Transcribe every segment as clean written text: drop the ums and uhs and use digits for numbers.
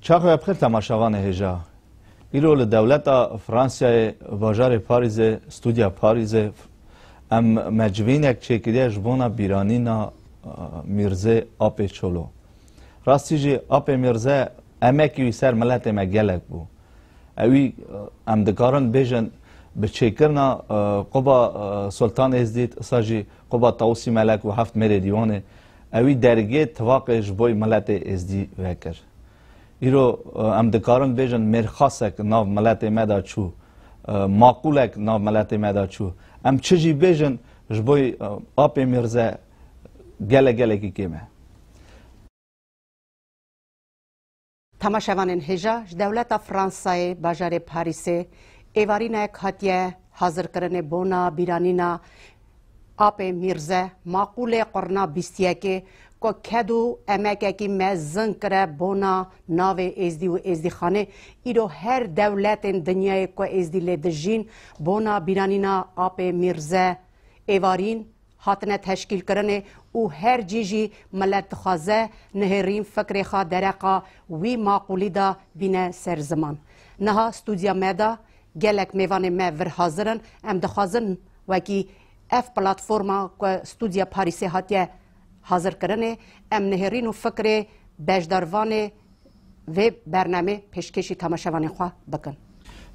چاقو بخیر تماشاوان هجا ایرو لدولت فرانسیا باجار پاریز استودیا پاریز ام مجوین یک چکیده جبونا بیرانینا میرزه آب چولو راستی جی آب میرزه امکی سر ملت مگلک بو اوی ام دکارن بیجن به چکرنا قبا سلطان ازدید ساجی قبا تاوسی ملک و هفت مره دیوانه اوی درگه تواق جبوی ملت ازدی وکر ایرو ام دکارن بیجن مرخاصک ناو ملت مدا چو معقولک ناو ملت مدا چو ام چجی بیجن جبوی آب میرزه گله گله کی کیمه تماشاوان هجا دولت فرانسای باجار پاریس ایوارینه کاتیه حاضر کرنے بونا بیرانینا آب میرزه معقول قرنا بیستیه که کدو امکه کی مزن کرده بونا ناو ازدی و ازدی خانه ایرو هر دولت دنیای کو ازدی لدجین بونا بیرانینا آب میرزه ایوارین هاتنه تشکیل کرنه و هر جیجی ملت خوازه نهرین فکر خواه درقا وی معقولی دا بینه سر زمان نها استودیا مدا گلک میوان ما ور حاضرن ام دخوازن وکی اف پلاتفورما که استودیا پاریسی هاتیه حاضر کرنه ام نهرین و فکر بجداروان و برنامه پیشکشی تماشاوان خواه بکن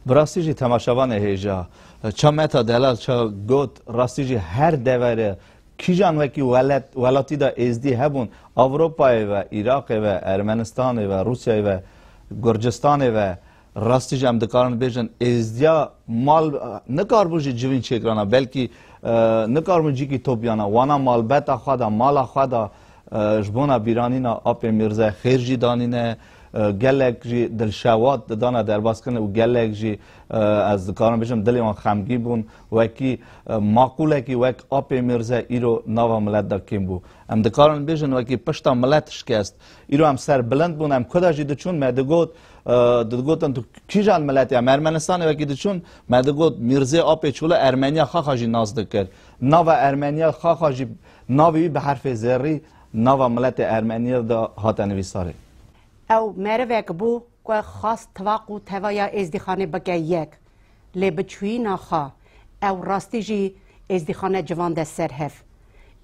براستی جی تماشاوان هیجا چا متا دلال چا گوت راستی جی هر دوره کیجان وکی ولاتی دا ازدی هبون اروپای و عراق و ارمنستان و روسیه و گرجستان و راستی جی ام دکارن بیجن ازدیا مال نکار بوجی جوین چکرانا بلکی نکار بوجی کی توبیانا وانا مال بتا خوادا مالا خوادا جبونا بیرانینا آپ میرزا خیر جی دانینه گلک جی دلشوات دانا درباز کنه و گلک جی از کارم بشم دلی آن خمگی بون وکی معقوله کی وک آب میرزا ایرو نوا ملت دا کیم بو ام دکارن بشن وکی پشتا ملت شکست ایرو هم سر بلند بون ام کدا جی دچون مدگوت دگوتن تو کی جان ملت ام ارمنستان وکی دچون مدگوت میرزا آب چوله ارمنیا خاخا جی ناز دکر نوا ارمنیا خاخا جی ناوی به حرف زری نوا ملت ارمنیا دا هاتنوی ساره او مروک بو که خاص تواقو توایا ازدیخانه بگه یک لبچوی ناخا او راستی جی ازدیخانه جوان ده سر هف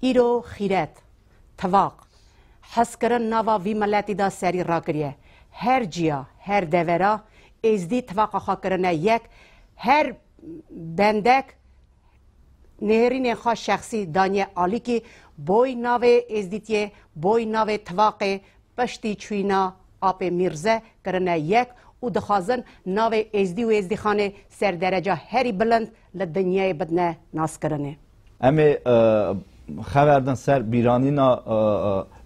ایرو خیرت تواق حس کرن نوا وی ملتی دا سری را کریه هر جیا هر دورا ازدی تواق خوا کرنه یک هر بندک نهرین خواه شخصی دانیه آلی که بوی ناو ازدیتیه بوی ناو تواق پشتی چوینا آب میرزه کرنه یک و دخوازن ناو ازدی و ازدی خانه سر درجه هری بلند لدنیای بدنه ناس کرنه امی خبردن سر بیرانینا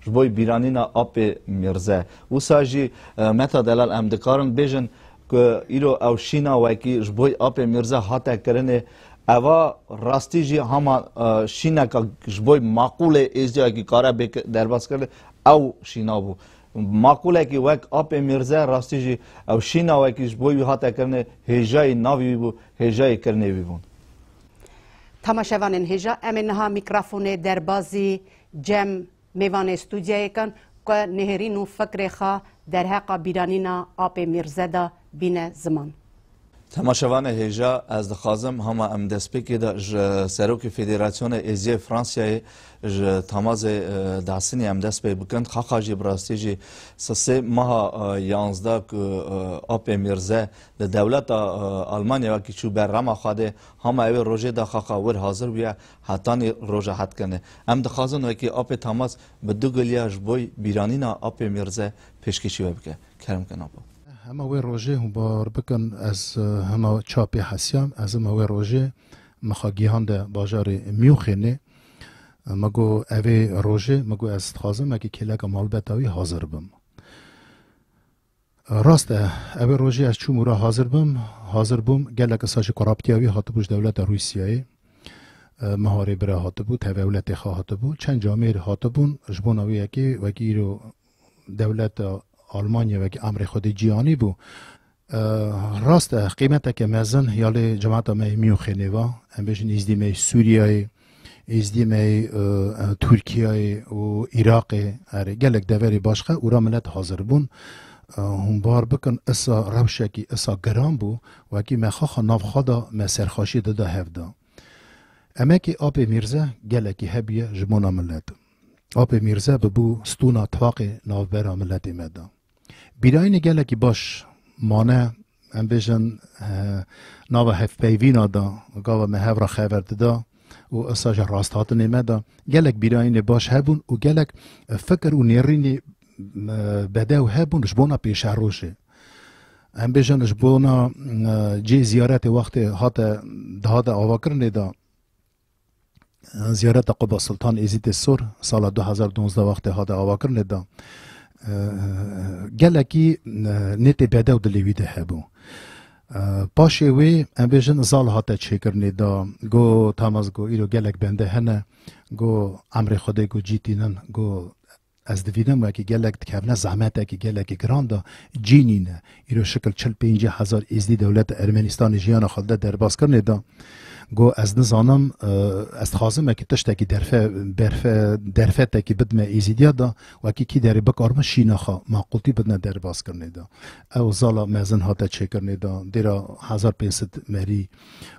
جبوی بیرانینا آب میرزه و ساجی متا دلال ام دکارن بیجن که ایرو او شینا وکی جبوی آب میرزه هاته کرنه اوا راستی جی هما شینا که جبوی معقول ازدی که کاره درباز کرده او شینا بو معقوله که وک آب میرزه راستی جی او شینا وکی جبوی هاته کرنه هجای ناوی بو هجای کرنه بی بون تماشاوان هجا امنها میکروفون دربازی جم میوان استودیای کن که نهرین و فکر خواه در حق بیرانینا آب میرزه دا بین زمان تماشاوان هیجا از دخوازم همه ام دست بکی دا سروک فدراسیون ازی فرانسیای تماز دستنی ام دست بی بکند خاقا جی براستی جی سه ماه 11 که آب میرزه دولت آلمانیا وکی چو برغم خواده همه اوی روژه دا خاقا ور حاضر بیا حتانی روژه حد کنه ام دخوازن وکی آب تماز به دو گلیا جبوی بیرانینا آب میرزه پیشکشی بکه کرم کن آبا همه وی روژه هم بار بکن از همه چاپی حسیام از همه وی روژه مخاگیهان ده باجار میوخینه مگو اوی روژه مگو از خوازم اگه کلک مالبتاوی حاضر بم راسته اوی روژه از چو مورا حاضر بم گلک ساش کرابتیاوی هاتبوش دولت روسیایی مهاری برای هاتبو تولت خواه هاتبو چند جامعه هاتبون جبوناوی اکی وکی رو دولت آلمانیا و امر خود جیانی بو راست قیمت که مزن یال جماعت می میوخینه و ام بهش نزدی می سوریه ازدی می ترکیه و عراق اره گلک دوری باشخه او را ملت حاضر بون هم بار بکن اسا روشکی اسا گرام بو و کی مخخ ناف خدا ما سرخاشی داده هفدا اما کی آب میرزا گله کی هبیه جمونا ملت آب میرزا ببو ستونا اتفاق ناوبرا ملت مدا بیراین گله کی باش مانه ام بیشن ناو هف پیوینا دا گاو مهاو را خبرد دا و اساج راست هاتن مدا گلک بیراین باش هبون و گلک فکر و نیرینی بده و هبون جبونا پیش روشه ام بیشن جبونا جی زیارت وقت هات دهات آواکرنه دا زیارت قبا سلطان ازید سور سال 2012 وقت هات آواکرنه دا گلکی نت بده و دلیویده هبون پاشه وی ام بیشن زال هات چکرنه دا گو تاماز گو ایرو گلک بنده هنه گو امر خوده گو جیتینن گو از دویدم و اکی گلک تکفنه زحمت اکی گلک گرانده جینینه ایرو شکل 45,000 ازدی دولت ارمنستان جیان خالده در باز کرنه دا گو از نزانم از خازم اکی تشت درفه تکی بدمه ایزیدیا دا و اکی کی داری بکارم شیناخا معقولتی بدنه در باز کرنه دا او زالا مزن هاته چه کرنه دا دیرا 1500 مری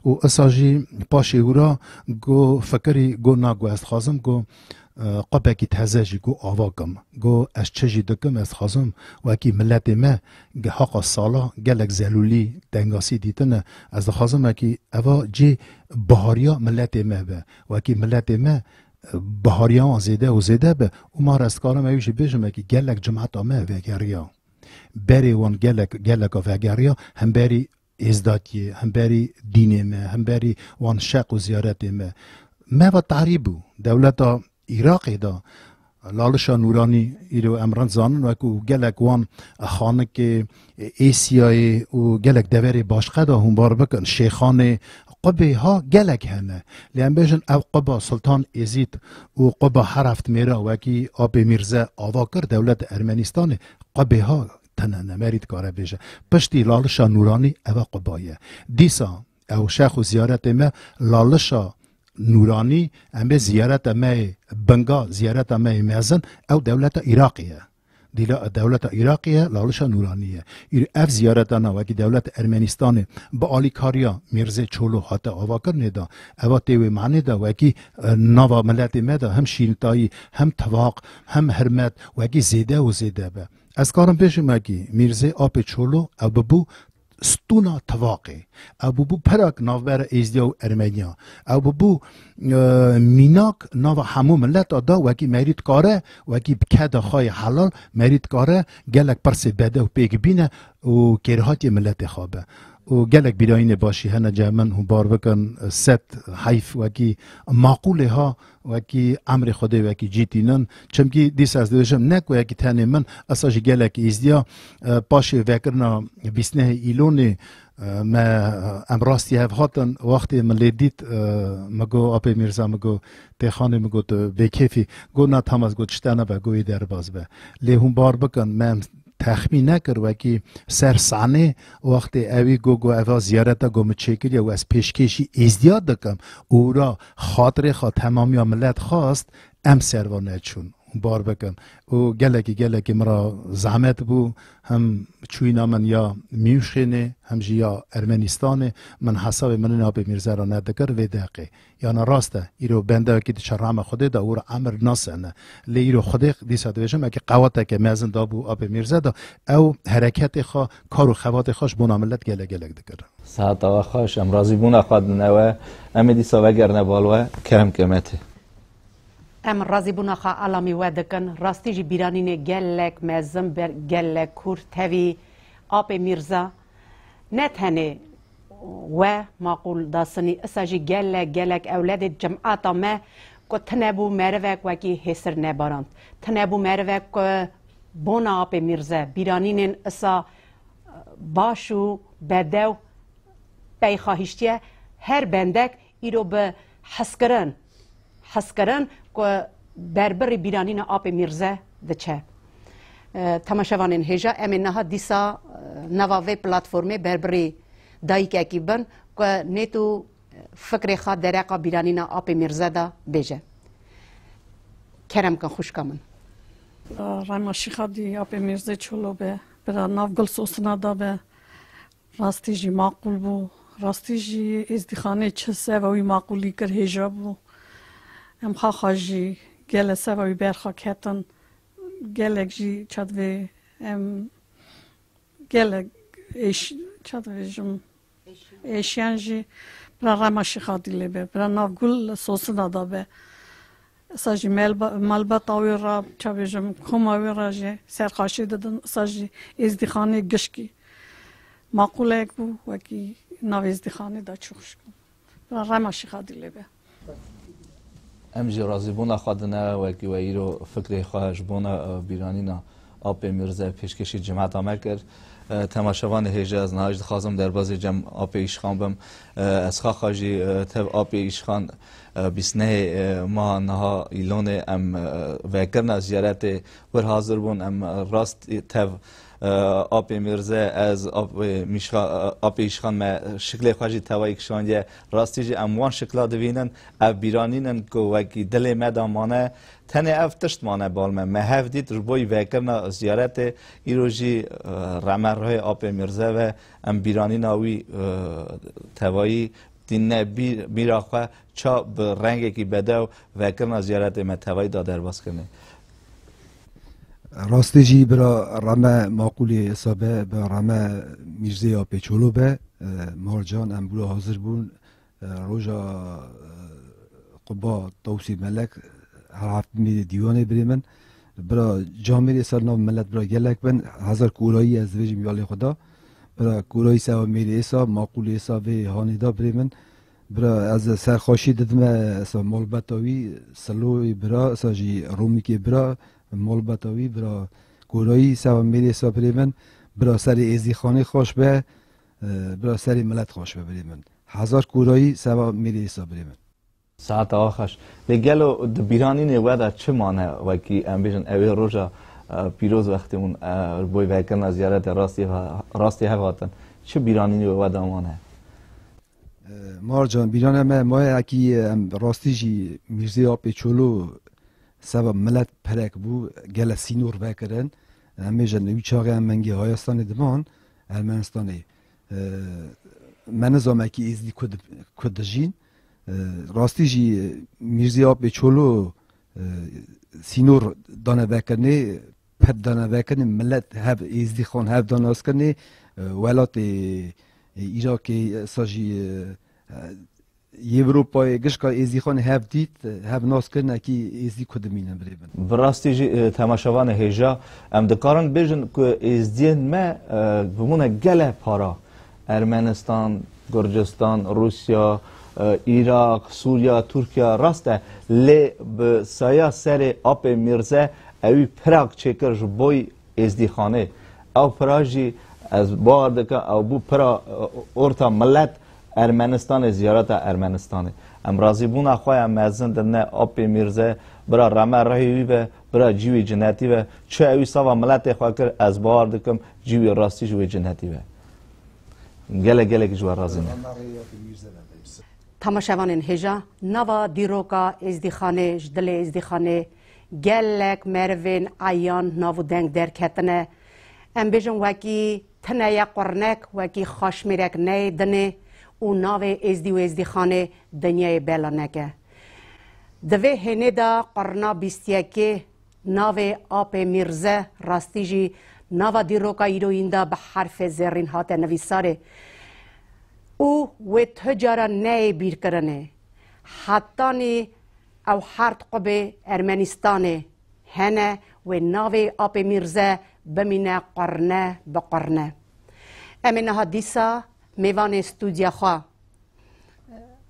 و اساجی پاشه اورا گو فکری گو ناگو از خازم گو قبکی تهزجی گو آواگم گو از چجی دکم از خازم و اکی ملت ما حقا سالا گلک زلولی دنگاسی دیتنه از خازم اکی اوا جی بهاریا ملت ما به و اکی ملت ما بهاریا زیده و زیده به و ما رستکارم ایوشی بیشم اکی گلک جمعت ما وگریا بری وان گلک وگریا هم بری ازدادی هم بری دین ما هم بری وان شق و زیارت ما و تعریبو دولتا عراقی دا لالشا نورانی ایرو امران زانن و که گلک وان خانک ایسیای و گلک دوری باشقه دا هم بار بکن شیخان قبه ها گلک هنه لیان بیشن او قبه سلطان ازید و قبه حرفت میرا و که آب میرزا آواکر دولت ارمنستان قبه ها تنه مرید کاره بیشه پشتی لالشا نورانی او قبایه دیسا او شیخ و زیارت ما لالشا نورانی امه زیارت امه بنگا زیارت امه مازن او دولت عراقیه دیلا دولت عراقیه لالشا نورانیه ایر اف زیارت انا وکی دولت ارمنستان با آلیکاریا میرزه چولو حتی آواکر ندا او تیوی معنی دا وکی نوا ملت مدا هم شیرتایی هم تواق هم حرمت وکی زیده و زیده به از کارم پیشم وکی میرزه آب چولو او ببو ستونا تواقی او بو پرک ناوبر ایزدیا و ارمنیا او بو میناک ناو همو ملت دا وکی مرید کاره وکی بکده خواهی حلال مرید کاره گلک پرس بده و پیگ بینه و کرهاتی ملت خوابه و گلک بیراین باشی هنه جامن هم بار بکن ست حیف وکی معقوله ها وکی امر خوده وکی جیتینن چمکی دیس از دوشم نک وکی تنه من اساجی گلک ایزدیا پاشه وکرنا بیسنه ایلونه ما امراستی هف هاتن وقتی من لیدید مگو آب میرزا مگو تخانه مگو تو بکیفی گو نه تماس گو چتنه با گوی در باز به لی هم بار بکن من تخمین نکر وکی سرسانه وقتی اوی گو اوا زیارت گو مچکر یا از پیشکشی ازدیاد دکم او را خاطر تمامی ملت خواست ام سروانه چون بار بکن و گلکی مرا زحمت بو هم چوینا من یا میوشینه هم یا ارمنستان من حساب من ناب میرزا را ندکر و دقیقه یا راسته ایرو بنده که چرام خوده دا او را امر ناسنه لی ایرو خوده دیسا دوشم اگه قواته که مزن دا بو آب میرزا دا او حرکت خوا کار و خوات خواش بون عملت گلک دکر ساعت و خواش امرازی بون اخواد نوه امی دیسا وگر نبالوه کمته ام رازی بونا خا علامی ودکن راستی جی بیرانین گلک مزم بر گلک کور تاوی آب میرزا نتهنه و معقول داستنی اساجی گلک اولاد جمعات ما کو تنبو مروک وکی حسر نبارند تنبو مروک کو بونا آب میرزا بیرانین اسا باشو بدو بی خواهشتیه هر بندک ایرو به حسکرن که بربر بیرانین آب میرزا دچه تماشاوانین هجا امین نها دیسا نواوی پلاتفورمی بربری دایی که اکی بن که نیتو فکر خواه درقا بیرانین آب میرزا دا بیجه کرم کن خوش کامن رایما شیخا دی آب میرزا چولو به برا ناف گل سوسنا دا به راستی جی معقول بو راستی جی ازدخانه چه سوی معقولی کر هجا بو ام خاجی گل سوی برخا کتن گلک جی چادوی ام گلک ایش چادوی جم ایشیان جی برا رماشی خادی لبه برا ناف گل سوسنا دا به ساجی ملبت آوی را چابی جم کم آوی را جی سرخاشی دادن ساجی ازدخانه گشکی معقوله یک بو وکی ناو ازدخانه دا چوخش کن برا رماشی خادی لبه ام جی رازی بونا خادنه وکی و ایرو فکر خواهش بونا بیرانینا آب میرزه پیشکشی جماعت آمه کرد تماشاوان هیجا از نهایش خواستم در بازی جمع آب ایشخان بم از خواهی تب آب ایشخان بیسنه ما نها ایلون ام وکرنا زیارت ور حاضر بون ام راست تب آب میرزه از آب ایشخان ما شکل خواهی توایی کشانده راستی جی اموان شکلا دوینن او بیرانینن که وکی دل مدامانه تنه افتشت مانه بالمه مهف دید ربوی وکرنا زیارت ایروژی رمرهای آب میرزه و ام بیرانی ناوی توایی دینه بیراخواه چا به رنگی که بده و وکرنا زیارت ما توایی دادر باز کنه راستی جی برا رمه معقولی حسابه به رمه میرزه آب چولو به مارجان امبولو حاضر بون روژا قبا توسی ملک هفت می دیوانه بریمن برا جامعه سال نام ملت برا گلک بن هزار کورایی از ویج میال خدا برا کورایی سوا میری ایسا معقول ایسا به هانیدا بریمن برا از سرخاشی ددم اسا مالبتاوی سلوی برا ساجی رومی که برا مالبتاوی برا کورایی سوا میری ایسا بریمن برا سر ایزی خانه خوش به برا سر ملت خوش به بریمن هزار کورایی سوا میری ایسا بریمن ساعت آخرش لگلو بیرانی نوده چه مانه وکی ام بیشن اوی روزا پیروز وقتی اون بوی وکرنا زیارت راستی هواتن چه بیرانی نوده مانه مارجان بیرانه ما اکی راستی جی میرزی آب چولو سبب ملت پرک بو گل سینور وکرن همیشه نوی چاقه هم منگی هایستان دمان ارمنستانی من نظام اکی ایزدی کدجین راستی جی میرزی آب چولو سینور دانه وکرنه پد دانه وکرنه ملت هب ایزدی خان هب دانه از کرنه ولات ایراک ساجی یوروپای گشکا ایزدی خان هب دید هب ناس کرنه کی ایزدی کدمینه بریبن براستی جی تماشاوان هیجا ام دکارن بیشن که ایزدین ما بمونه گله پارا ارمنستان گرجستان روسیا عراق، سوریا، ترکیه راسته لی به سایه سر آب میرزه اوی پراگ چکر جبوی ازدیخانه او پراجی از باردکه او بو پرا ارتا ملت ارمنستان زیارت ارمنستانه ام رازی بون اخواه ام ازن دنه آب میرزه برا رمه رهیوی و برا جیوی جنتی و چه اوی سوا ملت خواه کر از باردکم جیوی راستی جوی جنتی و گله گله که جوی رازی نه تماشاوان هجا نوا دیروکا ازدخانه جدل ازدخانه گلک مروین آیان ناو دنگ در کتنه ام بیجن وکی تنیا قرنک وکی خاشمیرک نه دنه او ناو ازدی و ازدخانه دنیای بلانکه دوی هنه دا قرنا بیستیکی ناو آب میرزه راستی جی نوا دیروکا ایرویندا به حرف زرین هات نویساره او و تجارا نه بیر کرنه حتی او هرد قبه ارمنستانه هنه و ناوی آب میرزه بمینه قرنه به قرنه امین ها دیسا میوان استودیا خواه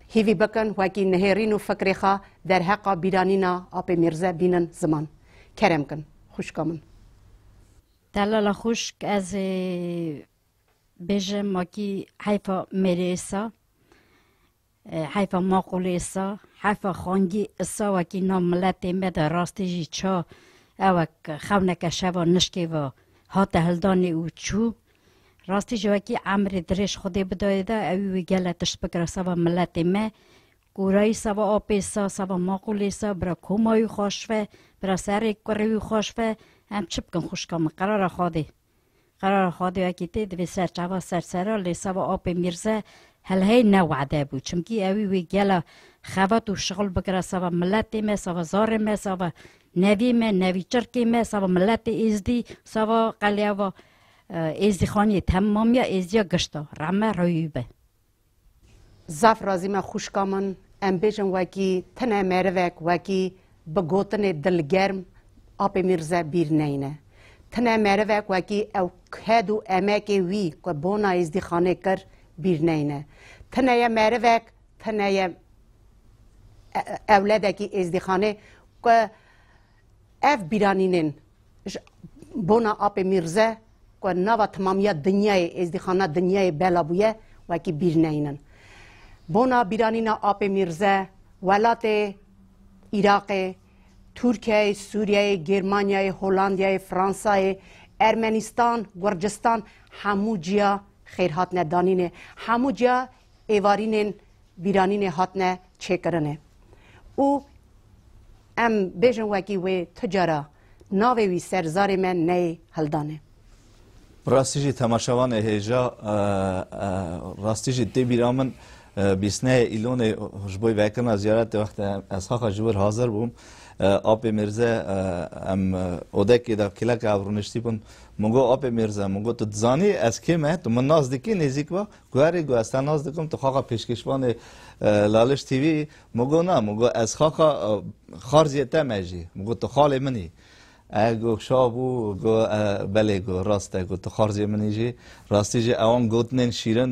هیوی بکن وکی نهرین و فکر خواه در حقا بیرانینا آب میرزه بینن زمان کرم کن خوش کامن دلال خوشک از بجم ماکی حیفا مریسا حیفا ماقولیسا حیفا خانگی اسا وکی نام ملت مد راستی جی چا اوک خونک شوا نشکی و هات هلدانی او چو راستی جی وکی عمر درش خودی بدایده اوی گلتش بکر سوا ملت ما گورای سوا آپیسا سوا ماقولیسا برا کومای خوشفه برا سر کروی خوشفه هم چپ کن خوشکام قرار خواده قرار خواهد وکیتی دوی سرچاوا سرسرا لیسا و آب میرزه هل هی نوعده بود چمکی اوی وی گلا خوات و شغل بکره سوا ملت ما سوا زار ما سوا نوی ما نوی چرکی ما سوا ملت ازدی سوا قلیا و ازدی خانی تمامی ازدی گشتا رمه رویبه زاف رازی ما خوشکامن ام بیجن وکی تنه مروک وکی بگوتن دلگرم آب میرزه بیر نینه تنه مروک وکی او کدو امکی وی که بونا ازدی خانه کر بیر نینه تنه مروک تنه اولادکی ازدیخانه که اف بیرانینن بونا آب میرزه که نوا تمامیت دنیای ازدیخانه دنیای بلا بویه و که بیر نینن بونا بیرانینا آب میرزه ولات عراق ترکیه سوریه گرمانیای هلندیای فرانسای ارمنستان گرجستان همو جیا خیرهات ندانینه همو جیا ایوارینن بیرانین هاتنه چه کرنه او ام بیجن وکی وی تجارا ناوی وی سرزار من نی هلدانه راستیجی تماشاوان هیجا راستیجی دی بیرامن بیسنه ایلون هجبوی وکرنا زیارت وقت از خاک جور حاضر بوم آب میرزه ام اودکی دا کلک آورونشتی بون مگو آب میرزه مگو تو زانی از کیمه تو من نزدیکی نزدیک با گویی گو است نزدیکم تو خاک پیشکشوان لالش تیوی مگو نه مگو از خاک خارجیته میجی مگو تو خاله منی اگو شابو گو بله گو راسته گو تو خارجی منی جی راستی جی اوان گوتنن شیرن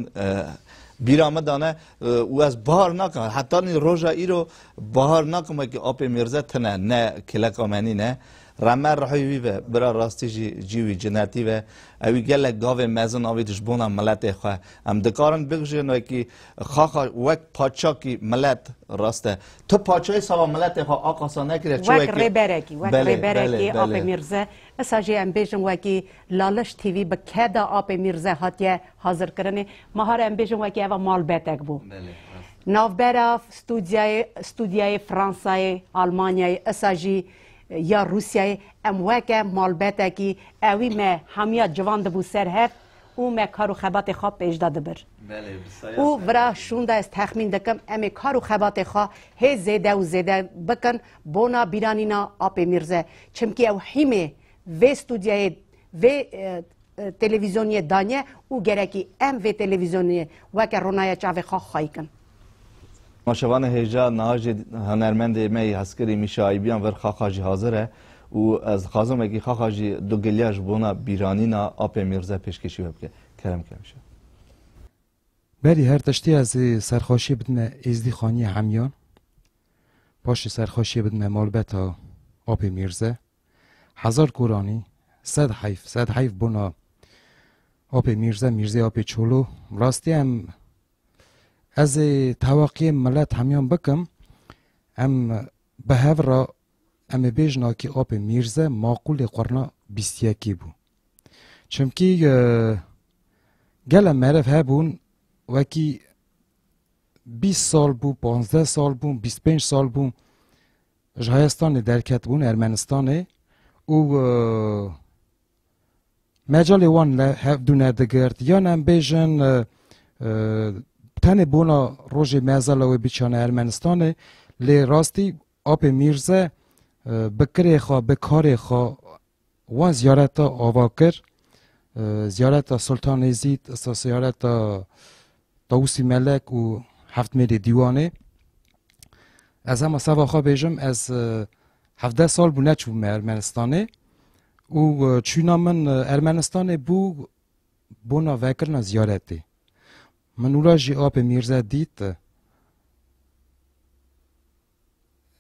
بیرامه دانه او از بهار نکنه حتی نی روزا ایرو بهار نکنه که آب میرزه تنه نه کلک آمنی نه رمر رحیوی و برا راستی جیوی جنتی و اوی گله گاوه مزن آوی دشبونه ملت خواه ام دکارن بگوشن که خاخا وک پاچا کی ملت راسته تو پاچای سوا ملت خواه آقاسا نکره وک ریبرکی آب میرزه اساجی ام بیجن وکی لالش تیوی به کدا آب میرزه هاتیه حاضر کرنه مهار ام بیجن وکی اوا مال بیتک بو نوبرا استودیای فرانسای آلمانیای اساجی یا روسیای ام وکه مالبته کی اوی ما همیا جوان دبو سر هفت او ما کارو خبات خواه پیش داده بر او برا شونده از تخمین دکم امی کارو خبات خواه هی زیده و زیده بکن بونا بیرانینا آب میرزه چمکی او حیمه و استودیای و تلویزیونی دانیه او گرکی ام و تلویزیونی وکه رونای چاوه خواه خواهی کن ماشوان هیجا نهاج هنرمند می هسکری میشه بیان ور خاخاجی حاضره و از خازم اگه خاخاجی دو گلیاش بونا بیرانینا آب میرزه پیشکشی بکه کرم کمشه بری هر تشتی از سرخوشی بدن ازدی خانی همیان باش سرخوشی بدن مالبتا آب میرزه 1000 کورانی 100 حیف بونا آب میرزه آب چولو راستی هم از تواقی ملت همیان بکم ام به هفرا ام بیجنا که آب میرزه معقول قرنا 21 بو چمکی گل معرف هبون وکی 20 سال بو 15 سال بو 25 سال بو جهایستان درکت بون ارمنستانه و مجال وان دونه دگرد یا نم بیجن تنه بونا روژ مزالا و بیچانه ارمنستانه لی راستی آب میرزه بکره خواه بکاره خواه وان زیارت آواکر زیارت سلطان ازید زیارت طاووسی ملک و هفت میر دیوانه از همه سوا خواه بیجم از 17 سال بو نچوم ارمنستانه و چونا من ارمنستانه بو بونا وکرنا زیارته من اولا جی آب میرزه دید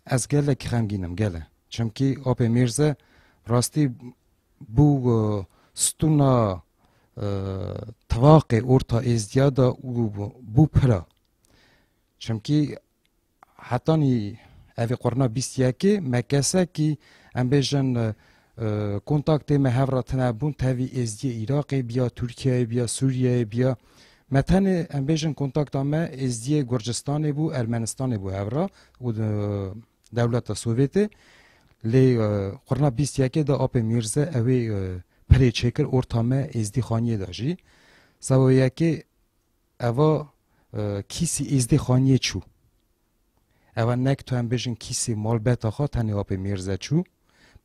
از گله که خمگینم گله چمکی آب میرزه راستی بو ستونا تواقع ارتا ازدیادا بو پرا چمکی حتی نی اوی قرنا 21 مکسه که ام بیجن کنتاکت مهوراتنا بون تاوی ازدی عراقی بیا ترکیه بیا سوریه بیا متن ام بیجن کنتاکت ما ازدی گرجستان بو ارمنستان بو هورا و دولت سوویت لی قرنا 21 دا آب میرزه اوی پری چکر ارتامه ازدی خانیه داشی سوایه که اوا کیسی ازدی خانیه چو اوا نک تو هم بجن کیسی مال بیت آخا تنی آب میرزه چو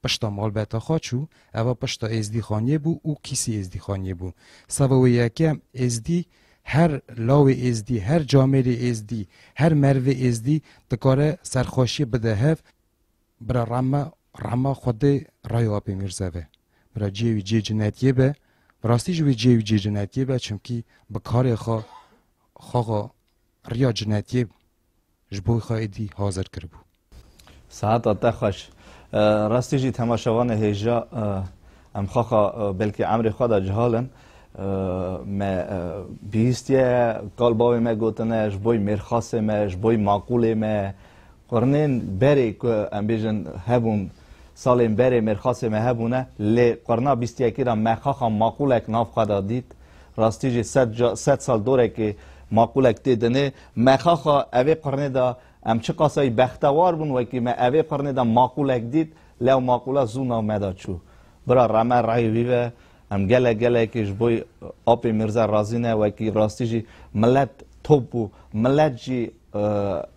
پشتا مال بیت آخا چو اوا پشتا ازدی خانیه بو او کیسی ازدی خانیه بو سوایه که هم ازدی هر لاو ازدی هر جامعه ازدی هر مروه ازدی دکاره سرخوشی بده هف برا رما خود رای آب میرزه و برا جیوی جی جنتیه به راستی جوی جیوی جی جنتیه به چونکی بکار خواهی ریا جنتیه جبوی خواهی حاضر کربو ساعت آتا خوش راستی جی تماشاوان هیجا ام خواهی بلکه عمر خدا جهالن ما بیستیه قلباوی ما گوتنه جبوی مرخاصه ما جبوی معقوله ما قرنین بری که ام بیجن هبون سالیم بری مرخاصه ما هبونه لی قرنا بیستیه که را مخاخا معقولک ناف خدا دید راستی جی 100 سال دوره که معقولک دیدنه مخاخا اوی قرنه دا ام چه قاسای بختوار بون و که ما اوی قرنه دا معقولک دید لیو معقوله زون آمده چو برا رمه رای ویوه ام گله که جبوی آب میرزا رازی نه و که راستی جی ملت توپ و ملت جی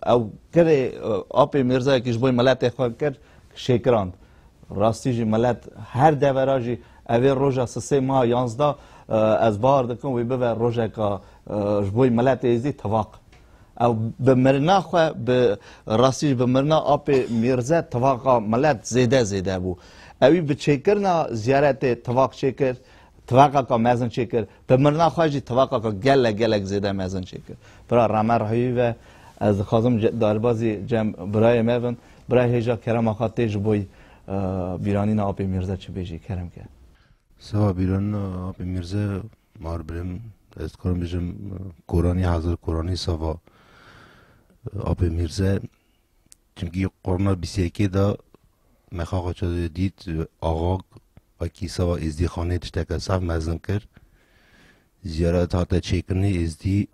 او کره آب میرزا که جبوی ملت خواه کرد شکراند راستی جی ملت هر دوره جی اوی روژا 3 ماه 11 از بار دکن وی ببه روژا که جبوی ملت ایزی تواق او به مرنا خواه به راستی به مرنا آب میرزا تواقا ملت زیده بو اوی به چکرنا زیارت تواق چکر تواقا که مزن چکر به مرنا خواهی تواقا که گلک زیده مزن چکر برای رمه رهایی و از خازم داربازی جمع برای میون برای هیجا کرم آخاته جبوی بیرانی نا آب میرزا چه بیجی کرم که سوا بیران آب میرزا مار بریم از کارم بیجم قرآنی حاضر قرآنی سوا آب میرزا چونکی قرآن 21 دا مخاقا چه دید آقا و کیسا و ازدی خانه تشتک صف مزن کرد زیارت هاته چه کرنه ازدی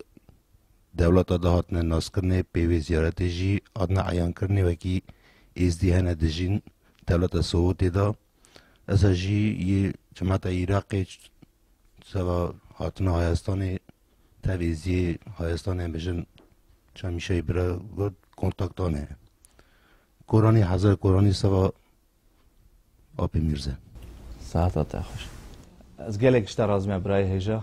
دولت آده هاتنه ناس کرنه پیوی زیارت جی آدنه عیان کرنه و کی ازدی هنه دجین دولت سعود دا ازا جی یه جماعت عراقی سوا هاتنه هایستان تویزی هایستان هم بجن چه میشه برا کنتاکتانه قرآنی حضر قرآنی سوا آب میرزا ساعت آتا خوش از گله کشتر رازمه برای هیجا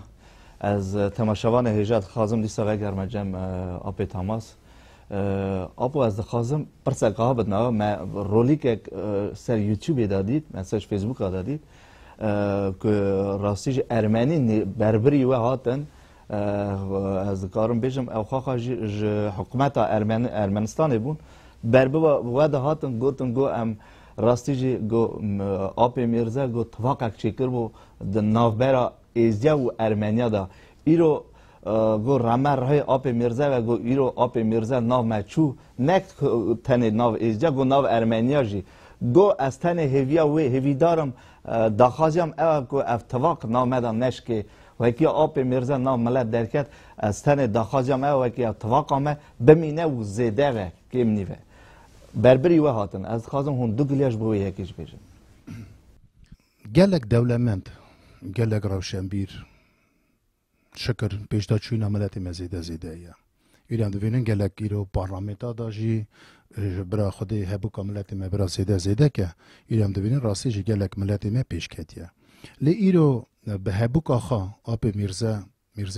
از تماشاوان هیجا خازم دیسا و گرم جمع آب تماس آبو از خازم پرسکه ها بدنا ما رولی که سر یوتیوب دادید من سرش فیسبوک دادید که راستیج ارمنی بربری و هاتن از کارم بیشم او خواهد حکومت ارمنستان بون بربه و ده هاتن گوتن گو ام راستی جی گو آب میرزا گو توقع چیکر بو د نافبرا ایزیا و ارمنیا دا ایرو گو رمر های آب میرزا و گو ایرو آب میرزا ناو مچو نکت تن ناو ایزیا گو ناو ارمنیا جی گو از تن هویا و هوی دارم داخازیم او گو اف توقع ناو مدام نشکه و کی آب میرزا ناو ملت درکت از تن داخازیم او کی توقع ما بمینه و زیده و کیم نیوه بربری و هاتن از خازم هون دو گلیاش بوی یکیش بیشن گلک دولمند گلک روشنبیر شکر پیشتا چوی ناملت زیده یا ایران دوینن گلک ایرو پارلمنتا داجی برا خودی هبو کاملت ما برا زیده که ایران دوینن راستی جی گلک ملت ما پیش کتیه لی ایرو به هبو کاخا آب میرزا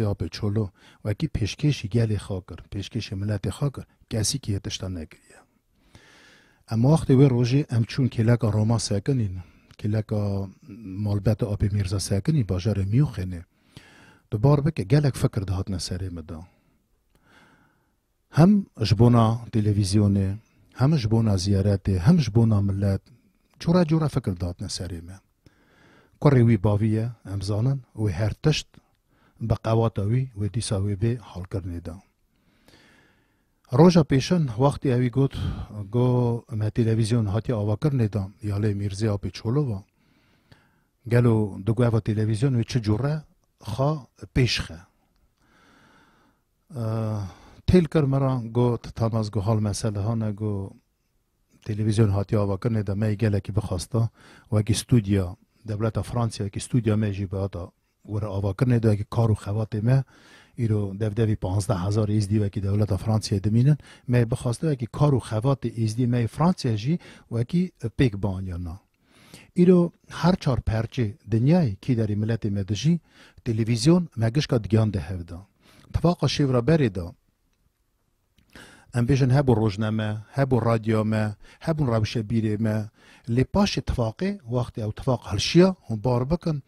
آب چولو و کی پیشکشی گلی خاکر پیشکشی ملت خاکر کسی که تشتا نگریه اما وقتی وی روزی ام چون کلکا روما ساکنین کلکا مالبت آب میرزا ساکنی باجار میوخنه دوبار بکه گلک فکر دهات نسری مدا هم جبونا تلویزیونه هم جبونا زیارته هم جبونا ملت جورا فکر دهات نسری ما کاری وی باویه امزانن وی هر تشت بقواتوی و دیساوی به حال کرنه دا روزا پیشن وقتی اوی گو ما تلویزیون هاتی آوا کرنه دا یاله میرزا آب چولو و گلو دو گوه تلویزیون و چه جوره خوا پیش خوا تیل کر مرا گو تماز گو حال مسئله ها نگو تلویزیون هاتی آوا کرنه دا می گله که بخواستا و اگه استودیا دولت فرانسیا که استودیا میجی بادا ور آوا کرنه دا که کارو خوات ما ایرو دفدوی 15,000 ایزدی و که دولت فرانسیا دمینن می بخواسته و که کارو خوات ایزدی می فرانسیا جی و که پیک بان یا نه ایرو هر چار پرچه دنیای کی داری ملت مدجی تلویزیون مگش که دگیان ده هفدا طباقا شیورا بری دا ام بیشن هبو روزنامه هبو رادیومه هبو روش بیره ما لپاش اتفاقی وقتی او اتفاق هلشیا هم بار بکن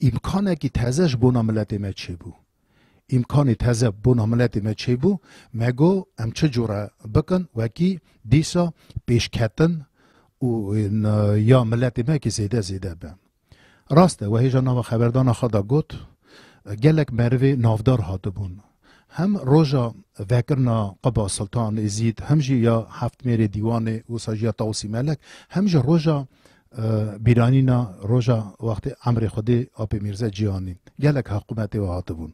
امکانه که تازهش بونا ملت ما چه بو امکان تازه بونا ملت ما چه بو مگو ام چه جوره بکن وکی دیسا پیش کتن و یا ملت ما که زیده به راسته و هیجا ناو خبردان خدا گوت گلک مروی نافدار هاته بون هم روژا وکرنا قبا سلطان ازید همجی یا هفت میر دیوان و ساجیا تاوسی ملک همجی روژا بیرانینا روژا وقت امر خودی آپ میرزا جیانی گلک حکومت و هاته بون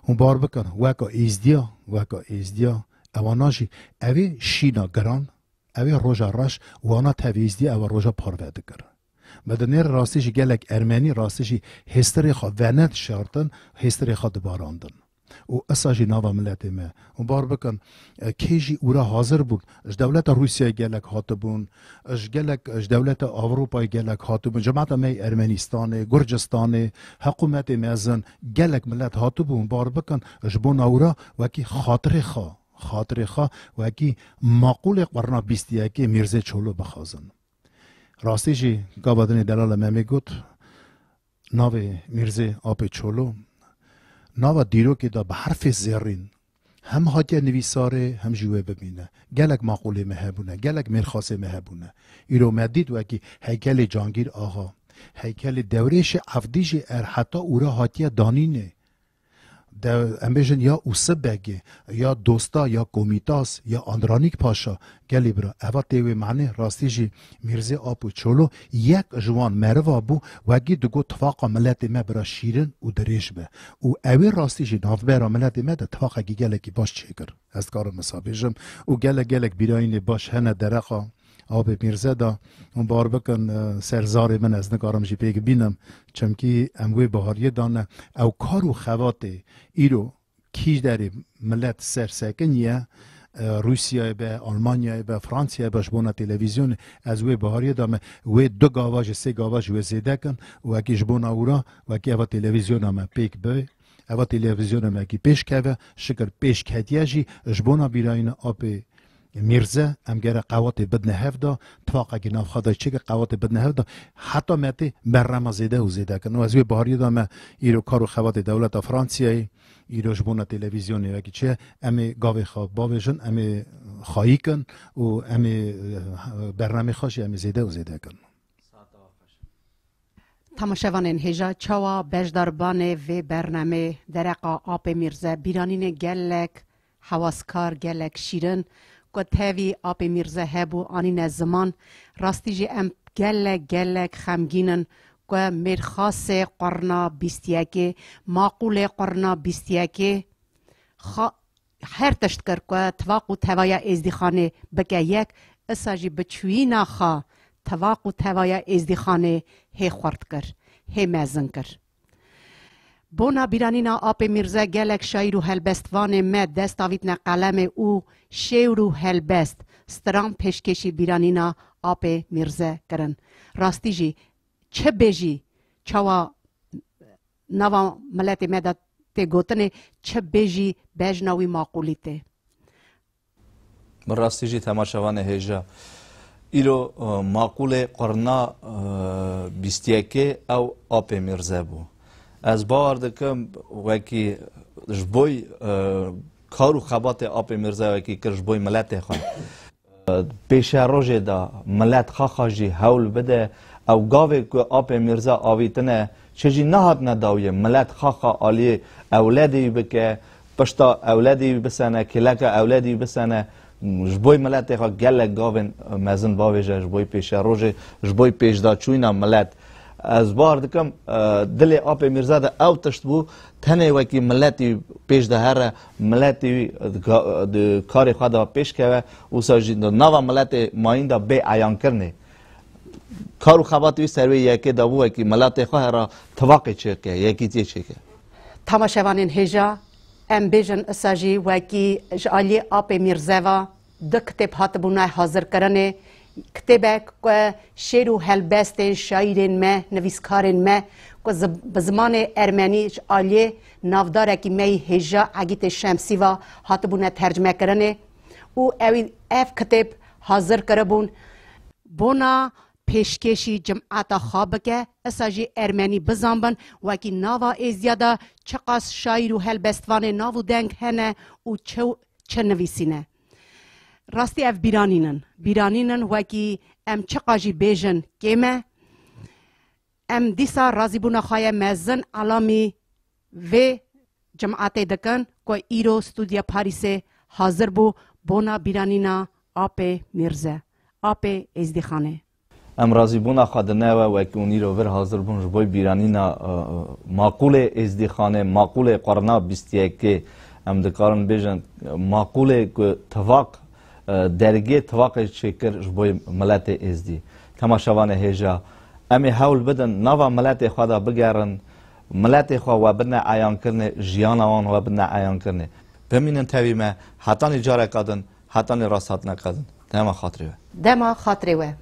هم بار بکن وکا ایزدیا اواناجی اوی شینا گران اوی روژا راش وانا تویزدی او روژا پاروده کرد مدنیر راستشی گلک ارمنی راستشی هستری خواه ونت شارتن هستری خواه دباراندن و اساجی ناوا ملت ما و بار بکن کیجی اورا حاضر بود اش دولت روسیه گلک هاته بون اش دولت اروپای گلک هاته بون جماعت می ارمنستان گرجستان حکومت مزن گلک ملت هاته بون بار بکن اش بون اورا وکی خاطر خواه وکی معقول قرنا بیستیه که میرزه چولو بخوازن راستی جی گابادنی دلال ممی گوت ناو میرزه آپ چولو ناو دیرو که دا به حرف زرین هم هاتیا نویساره هم جوه ببینه گلک معقوله مهبونه گلک مرخاصه مهبونه ایرو مدید وکی هیکل جانگیر آقا هیکل دورش عفدیش حتی اورا هاتیا دانینه امبیشن یا اوسه بگه یا دوستا یا کومیتاس یا آندرانیک پاشا گلی برا اوه تیوی معنی راستی جی میرزه آپو چولو یک جوان مروا بو وگی دگو تفاقا ملت ما برا شیرن و دریش به و اوی راستی جی ناف برا ملت ما ده تفاقا گی گلکی باش چیکر از کار مسابیشم و گلک بیراین باش هنه درقا آب میرزه دا اون بار بکن سرزار من از نگارم جی پیگ بینم چمکی اموی بهاریه دانه او کارو خواته ایرو کیش داری ملت سرسکنیه روسیه به آلمانیا به فرانسیا به جبونا تلویزیون از وی بهاریه دامه وی دو گاواج سه گاواج وی زیده کن و اکی جبونا اورا و اکی او تلویزیون همه پیک بای او تلویزیون همه اکی پیش که شکر پیش کتیه جی جبونا بیراین آب میرزه امگر قوات بدن هفدا تفاق اگه ناف خدای چه که قوات بدن هفدا حتی متی برنامه زیده و زیده کن و از وی بهاری دامه ایرو کارو خوات دولت فرانسیایی ایرو جبونا تلویزیونی وکی چه امی گاوی خواب باوشن امی خواهی کن و امی برنامه خوشی امی زیده و زیده کن تماشاوان هجا چوا بجداربان و برنامه درقا آپ میرزه بیرانین گلک حواسکار گلک شیرن تاوی آپ میرزه هبو آنین زمان راستی جی ام گلک خمگینن که مرخاص قرنا بیستیاکی معقول قرنا بیستیاکی هر تشت کر که تواقو توایا ازدیخانه بگه یک اساجی بچوینا خوا تواقو توایا ازدیخانه هی خورد کر هی مزن کر بونا بیرانینا آپ میرزه گلک شایر و هلبستوان مد دست آویدن قلم او شیر و هلبست سترام پیشکشی بیرانینا آپ میرزه کرن راستی جی چه بیجی چوا نوا ملت مدد تی گوتنه چه بیجی بیجناوی معقولی تی راستی جی تماشاوان هجا ایلو معقول قرنا بیستیکه او آپ میرزه بو از باور دکم وکی جبوی کارو خبات آپ میرزا وکی کر جبوی ملت خان پیش روز دا ملت خاجی حول بده او گاوی که آپ میرزا آویتنه چجی نهاد نداویه ملت خاخا عالی اولادی بکه پشتا اولادی بسنه کلک اولادی بسنه جبوی ملت خا گلک گاوین مزن باویجه جبوی پیش روز جبوی پیش دا چوینا ملت از بار دکم دل آپ میرزا ده او تشت بو تنه وکی ملتی پیش ده هر ملتی کاری خدا پیش که و ساجی نوا ملت ماین ده بی عیان کرنه کارو خباتی سروی یکی دابو که ملت خواه را توقع چه که یکی چه که تماشاوانین هجا ام بیژن اساجی وکی جالی آپ میرزوا دو کتاب هاتبونه حاضر کرنه کتابه که شعر و هلبست شاعرین ما نویسکارین ما که بزمان ارمنی جالی نافداره که می هجا عگیت شمسی و هاتبونه ترجمه کرنه او اف کتاب حاضر کربون بونا پیشکشی جمعات خواب که اساجی ارمنی بزنبن و کی ناوا ازیادا چقاس شاعر و هلبستوان ناو دنگ هنه و چه نویسینه راستی اف بیرانینن و کی ام چقاجی بیژن کیمه ام دیسا رازی بونا خواهی مزن علامی و جمعات دکن که ایرو استودیا پاریس حاضر بو بونا بیرانینا آپ میرزه آپ ازدیخانه ام راضی بونا خادنه و اونی رو ور حاضر بون جبوی بیرانینا معقول ازدیخانه معقول قرنا 21 ام دکارن بیژن معقول توق درگه توق شکر جبوی ملت ازدی تماشاوان هجا امی حول بدن نوا ملت خدا بگرن ملت خوا و بدن عیان کرنه جیان آن و بدن عیان کرنه بمینن تویمه حتان اجاره کدن حتان راست نکدن دما خاطره دما خاطره